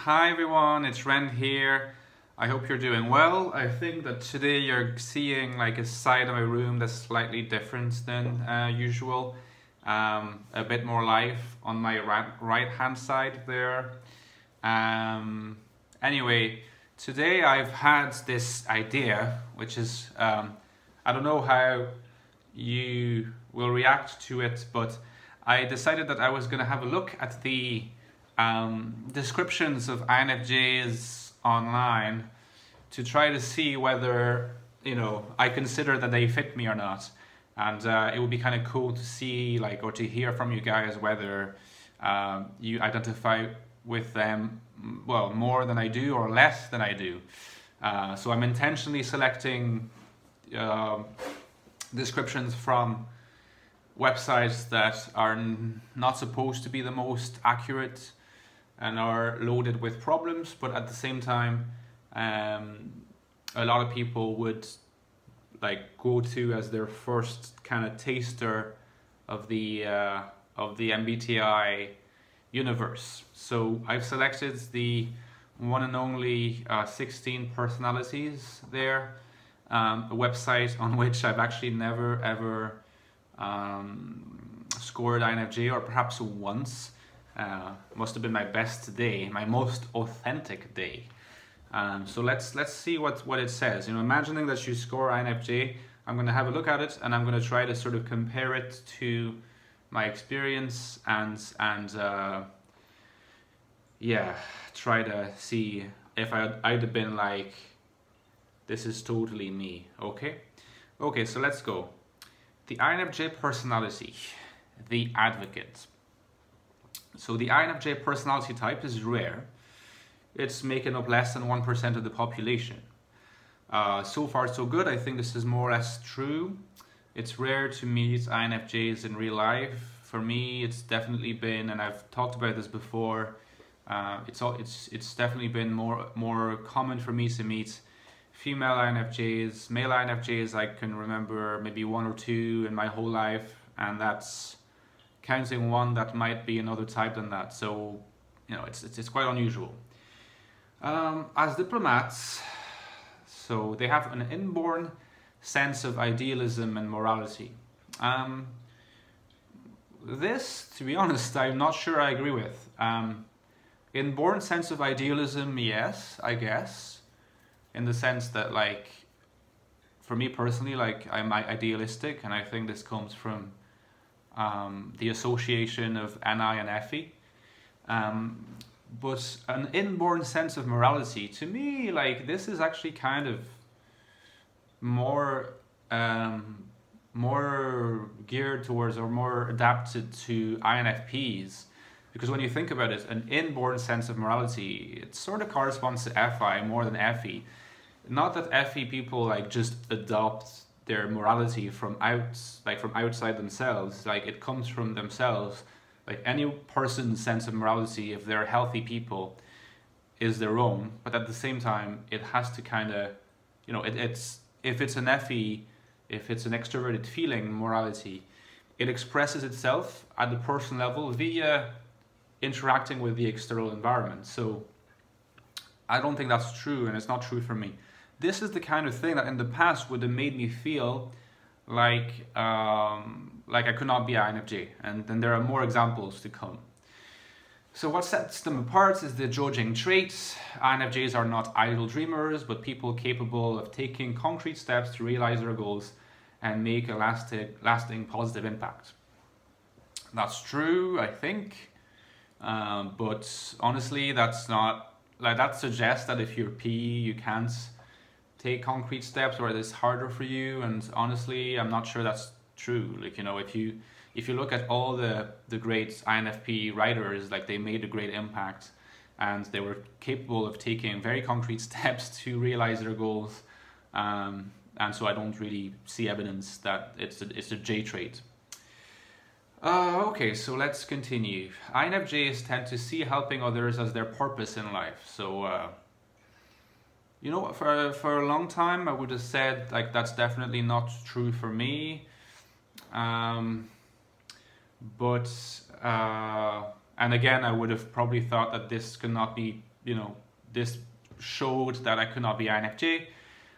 Hi everyone, it's Ren here. I hope you're doing well. I think that today you're seeing like a side of my room that's slightly different than usual. A bit more life on my right hand side there. Anyway, today I've had this idea, which is, I don't know how you will react to it, but I decided that I was going to have a look at the descriptions of INFJs online to try to see whether, I consider that they fit me or not. And it would be kind of cool to see, or to hear from you guys whether you identify with them, well, more than I do or less than I do. So I'm intentionally selecting descriptions from websites that are not supposed to be the most accurate and are loaded with problems, but at the same time a lot of people would go to as their first kind of taster of the MBTI universe. So I've selected the one and only 16 personalities there, a website on which I've actually never ever scored INFJ, or perhaps once. Must have been my best day, my most authentic day. So let's see what it says. Imagining that you score INFJ, I'm going to have a look at it and I'm going to try to sort of compare it to my experience and yeah, try to see if I'd have been like, this is totally me. Okay, so let's go. The INFJ personality, the advocate. So the INFJ personality type is rare. It's making up less than 1% of the population. So far so good. I think this is more or less true. It's rare to meet INFJs in real life. For me, it's definitely been, and I've talked about this before, it's definitely been more common for me to meet female INFJs. Male INFJs, I can remember maybe one or two in my whole life, and that's counting one that might be another type than that. So, it's quite unusual. As diplomats, so they have an inborn sense of idealism and morality. This, to be honest, I'm not sure I agree with. Inborn sense of idealism, yes, I guess, in the sense that, for me personally, I'm idealistic, and I think this comes from the association of NI and FE. But an inborn sense of morality, to me, this is actually kind of more geared towards, or more adapted to INFPs. Because when you think about it, an inborn sense of morality, it sort of corresponds to FI more than FE. Not that FE people just adopt their morality from outside themselves. It comes from themselves. Any person's sense of morality, if they're healthy people, is their own. But at the same time, it has to kind of, if it's an FE, if it's an extroverted feeling morality, it expresses itself at the personal level via interacting with the external environment. So I don't think that's true, and it's not true for me. This is the kind of thing that in the past would have made me feel like I could not be INFJ, and then there are more examples to come. So what sets them apart is the judging traits. INFJs are not idle dreamers, but people capable of taking concrete steps to realize their goals and make a lasting positive impact. That's true, I think, but honestly, that's not, that suggests that if you're P, you can't take concrete steps, or it's harder for you, and honestly, I'm not sure that's true. If you look at all the great INFP writers, they made a great impact, and they were capable of taking very concrete steps to realize their goals, and so I don't really see evidence that it's a J trait. Okay, so let's continue. INFJs tend to see helping others as their purpose in life. So for a long time I would have said that's definitely not true for me, but And again, I would have probably thought that this could not be, this showed that I could not be INFJ.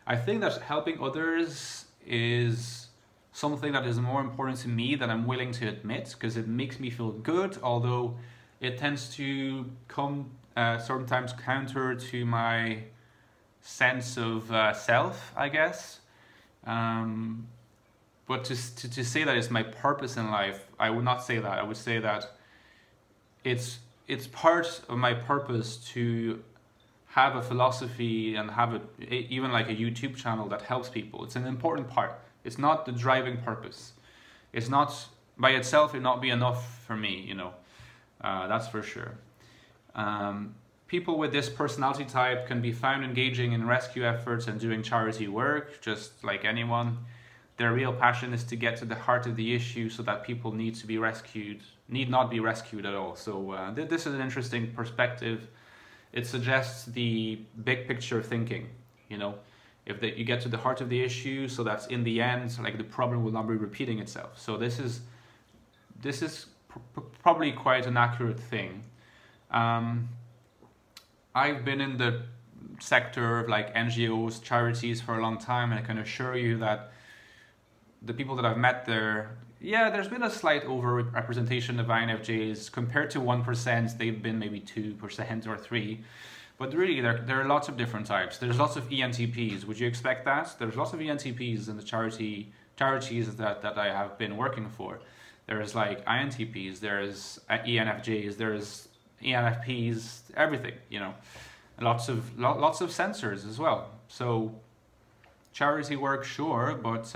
I think that helping others is something that is more important to me than I'm willing to admit, because it makes me feel good, although it tends to come sometimes counter to my sense of self, I guess. But to say that it's my purpose in life, I would not say that. I would say that it's part of my purpose to have a philosophy and have even like a YouTube channel that helps people. It's an important part. It's not the driving purpose. It's not by itself. It not be enough for me, that's for sure. People with this personality type can be found engaging in rescue efforts and doing charity work, just like anyone. Their real passion is to get to the heart of the issue so that people need not be rescued at all. So this is an interesting perspective. It suggests the big picture thinking, if you get to the heart of the issue, so that's in the end, like the problem will not be repeating itself. So this is probably quite an accurate thing. I've been in the sector of like NGOs, charities for a long time, and I can assure you that the people that I've met there, there's been a slight over-representation of INFJs. Compared to 1%, they've been maybe 2% or 3%. But really, there are lots of different types. There's lots of ENTPs. Would you expect that? There's lots of ENTPs in the charities that I have been working for. There's like INTPs, there's ENFJs, there's ENFPs, everything, lots of sensors as well. So charity work, sure, but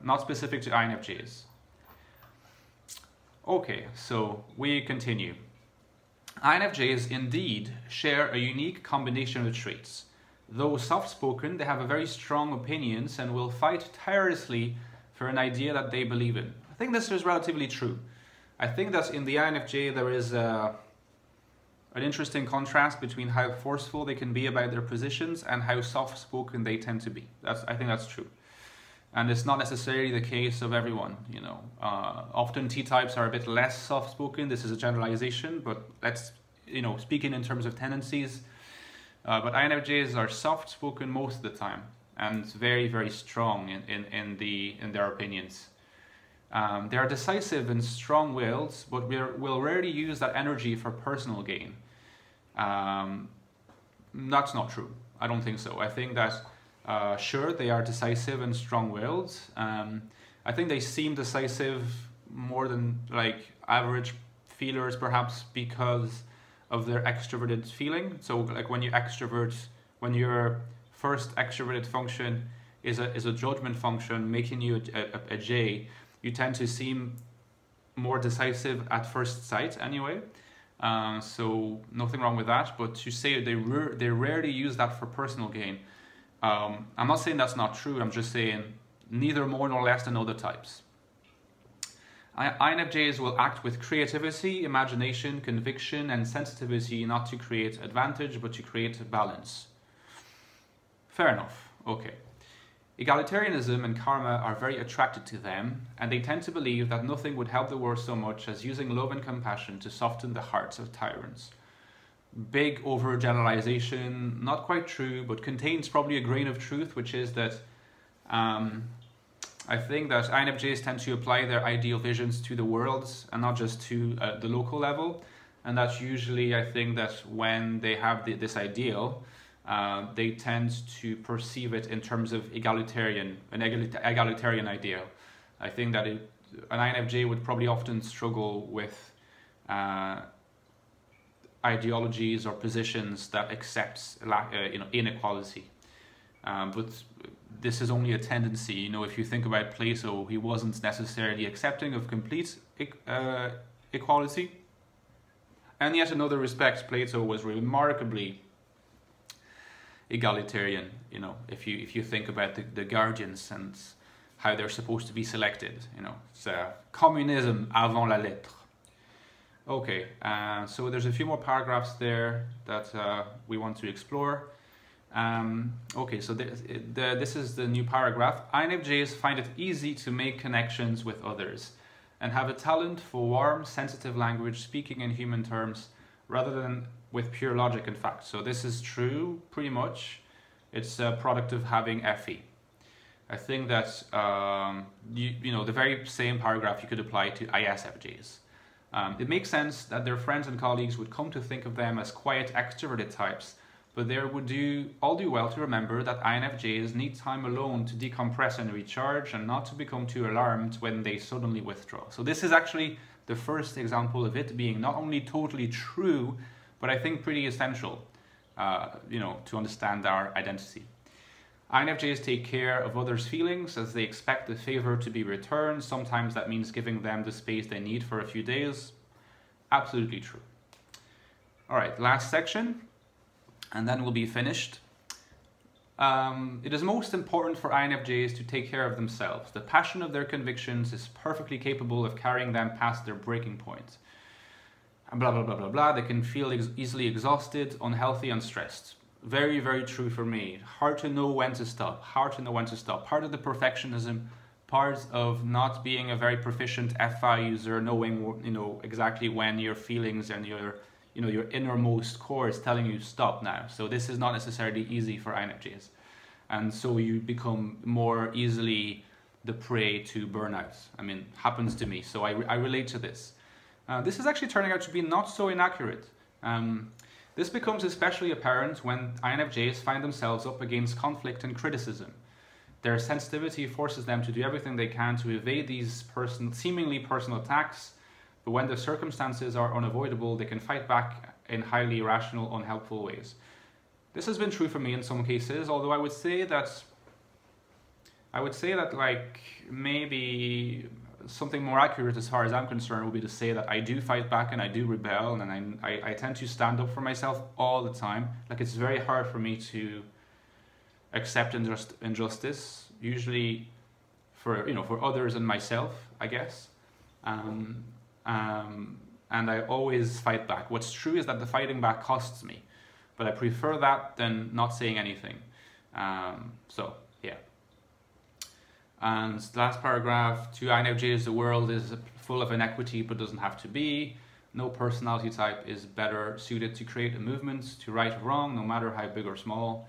not specific to INFJs. Okay, so we continue. INFJs indeed share a unique combination of traits. Though soft-spoken, they have very strong opinions and will fight tirelessly for an idea that they believe in. I think this is relatively true. I think that in the INFJ there is an interesting contrast between how forceful they can be about their positions and how soft-spoken they tend to be. I think that's true. And it's not necessarily the case of everyone, Often T-types are a bit less soft-spoken. This is a generalization, but let's, speaking in terms of tendencies. But INFJs are soft-spoken most of the time and very, very strong in their opinions. They are decisive and strong-willed, but will rarely use that energy for personal gain. That's not true. I don't think so. I think that sure, they are decisive and strong-willed. I think they seem decisive more than like average feelers, perhaps because of their extroverted feeling. So like when your first extroverted function is a judgment function, making you a J, you tend to seem more decisive at first sight anyway. So nothing wrong with that, but to say they rarely use that for personal gain. I'm not saying that's not true, I'm just saying neither more nor less than other types. INFJs will act with creativity, imagination, conviction, and sensitivity, not to create advantage, but to create balance. Fair enough, okay. Egalitarianism and karma are very attracted to them, and they tend to believe that nothing would help the world so much as using love and compassion to soften the hearts of tyrants. Big overgeneralization, not quite true, but contains probably a grain of truth, which is that I think that INFJs tend to apply their ideal visions to the world and not just to the local level. And that's usually, I think that when they have this ideal, they tend to perceive it in terms of an egalitarian ideal. I think that an INFJ would probably often struggle with ideologies or positions that accepts inequality. But this is only a tendency. If you think about Plato, he wasn't necessarily accepting of complete equality. And yet in other respects, Plato was remarkably egalitarian. If you think about the guardians and how they're supposed to be selected. It's communism avant la lettre. Okay, so there's a few more paragraphs there that we want to explore. Okay, so this is the new paragraph. INFJs find it easy to make connections with others. and have a talent for warm, sensitive language, speaking in human terms, rather than with pure logic and facts. So this is true, pretty much. It's a product of having FE. I think that the very same paragraph you could apply to ISFJs. It makes sense that their friends and colleagues would come to think of them as quiet, extroverted types, but they would all do well to remember that INFJs need time alone to decompress and recharge, and not to become too alarmed when they suddenly withdraw. So this is actually the first example of it being not only totally true, but I think pretty essential, to understand our identity. INFJs take care of others' feelings as they expect the favor to be returned. Sometimes that means giving them the space they need for a few days. Absolutely true. All right, last section, and then we'll be finished. It is most important for INFJs to take care of themselves. The passion of their convictions is perfectly capable of carrying them past their breaking point. And blah, blah, blah, blah, blah. They can feel easily exhausted, unhealthy, and stressed. Very, very true for me. Hard to know when to stop. Hard to know when to stop. Part of the perfectionism, part of not being a very proficient FI user, knowing exactly when your feelings and your innermost core is telling you stop now. So this is not necessarily easy for INFJs, and so you become more easily the prey to burnout. I mean, happens to me, so I relate to this. This is actually turning out to be not so inaccurate. This becomes especially apparent when INFJs find themselves up against conflict and criticism. Their sensitivity forces them to do everything they can to evade these seemingly personal attacks, but when the circumstances are unavoidable, they can fight back in highly irrational, unhelpful ways. This has been true for me in some cases, although I would say that like maybe something more accurate as far as I'm concerned would be to say that I do fight back and I do rebel, and I tend to stand up for myself all the time. Like, it's very hard for me to accept injustice, usually for others and myself, I guess. And I always fight back. What's true is that the fighting back costs me, but I prefer that than not saying anything. So yeah. And last paragraph, to INFJs, the world is full of inequity but doesn't have to be. No personality type is better suited to create a movement to right or wrong, no matter how big or small.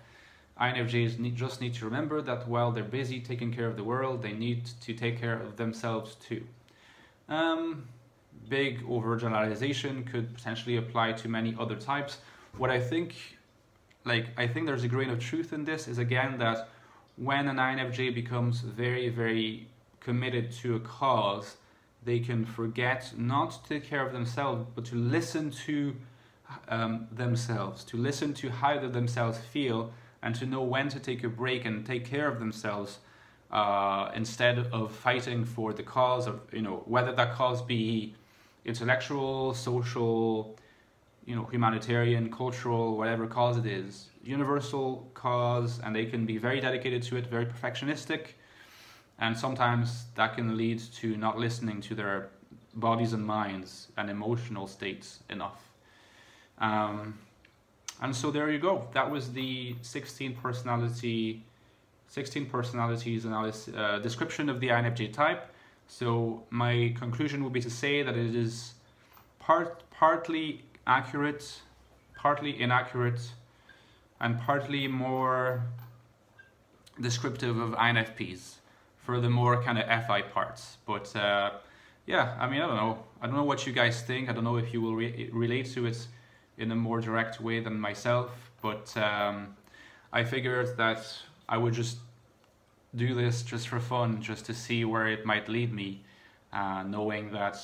INFJs just need to remember that while they're busy taking care of the world, they need to take care of themselves too. Big overgeneralization could potentially apply to many other types. What I think there's a grain of truth in this is, again, that when an INFJ becomes very, very committed to a cause, they can forget not to take care of themselves, but to listen to themselves, to listen to how they themselves feel, and to know when to take a break and take care of themselves, instead of fighting for the cause of, whether that cause be intellectual, social, humanitarian, cultural, whatever cause it is, universal cause, and they can be very dedicated to it, very perfectionistic, and sometimes that can lead to not listening to their bodies and minds and emotional states enough. And so there you go. That was the 16 personalities analysis, description of the INFJ type. So my conclusion would be to say that it is partly accurate, partly inaccurate, and partly more descriptive of INFPs for the more kind of FI parts. But yeah, I mean, I don't know what you guys think. I don't know if you will relate to it in a more direct way than myself, but I figured that I would just do this just for fun, just to see where it might lead me, knowing that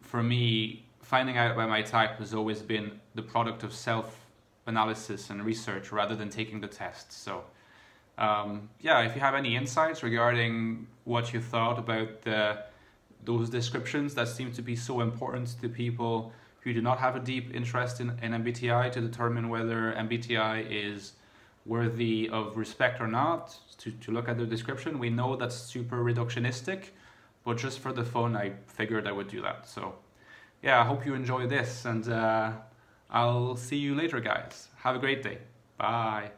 for me, finding out about my type has always been the product of self-analysis and research rather than taking the test. So yeah, if you have any insights regarding what you thought about those descriptions that seem to be so important to people who do not have a deep interest in MBTI, to determine whether MBTI is worthy of respect or not, to look at the description. We know that's super reductionistic, but just for the fun, I figured I would do that. So yeah, I hope you enjoy this, and I'll see you later, guys. Have a great day. Bye.